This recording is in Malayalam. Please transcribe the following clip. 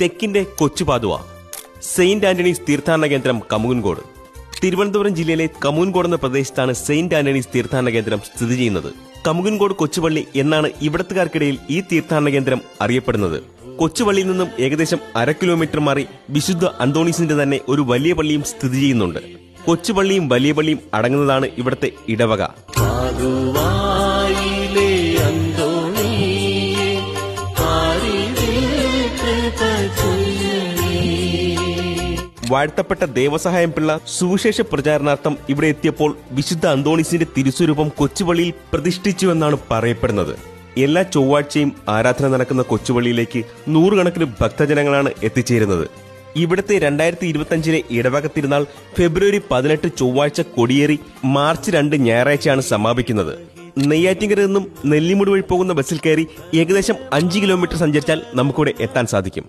തെക്കിന്റെ കൊച്ചുപാതുവ. സെയിന്റ് ആന്റണീസ് തീർത്ഥാടന കേന്ദ്രം കമുകൻകോട്. തിരുവനന്തപുരം ജില്ലയിലെ കമുകൻകോട് എന്ന പ്രദേശത്താണ് സെയിന്റ് ആന്റണീസ് തീർത്ഥാടന കേന്ദ്രം സ്ഥിതി ചെയ്യുന്നത്. കമുകൻകോട് കൊച്ചുപള്ളി എന്നാണ് ഇവിടത്തുകാർക്കിടയിൽ ഈ തീർത്ഥാടന കേന്ദ്രം അറിയപ്പെടുന്നത്. കൊച്ചുപള്ളിയിൽ നിന്നും ഏകദേശം 1/2 കിലോമീറ്റർ മാറി വിശുദ്ധ അന്തോണീസിന്റെ തന്നെ ഒരു വലിയ പള്ളിയും സ്ഥിതി ചെയ്യുന്നുണ്ട്. കൊച്ചുപള്ളിയും വലിയ പള്ളിയും അടങ്ങുന്നതാണ് ഇവിടത്തെ ഇടവക. വാഴ്ത്തപ്പെട്ട ദേവസഹായം പിള്ള സുവിശേഷ പ്രചാരണാർത്ഥം ഇവിടെ എത്തിയപ്പോൾ വിശുദ്ധ അന്തോണീസിന്റെ തിരുസ്വരൂപം കൊച്ചുപള്ളിയിൽ പ്രതിഷ്ഠിച്ചുവെന്നാണ് പറയപ്പെടുന്നത്. എല്ലാ ചൊവ്വാഴ്ചയും ആരാധന നടക്കുന്ന കൊച്ചുപള്ളിയിലേക്ക് 100 കണക്കിന് ഭക്തജനങ്ങളാണ് എത്തിച്ചേരുന്നത്. ഇവിടുത്തെ 2025 ഇടവക തിരുനാൾ ഫെബ്രുവരി 18 ചൊവ്വാഴ്ച കൊടിയേറി മാർച്ച് 2 ഞായറാഴ്ചയാണ് സമാപിക്കുന്നത്. നെയ്യാറ്റിൻകരയിൽ നിന്നും നെല്ലിമുടി വഴി പോകുന്ന ബസ്സിൽ കയറി ഏകദേശം 5 കിലോമീറ്റർ സഞ്ചരിച്ചാൽ നമുക്കിവിടെ എത്താൻ സാധിക്കും.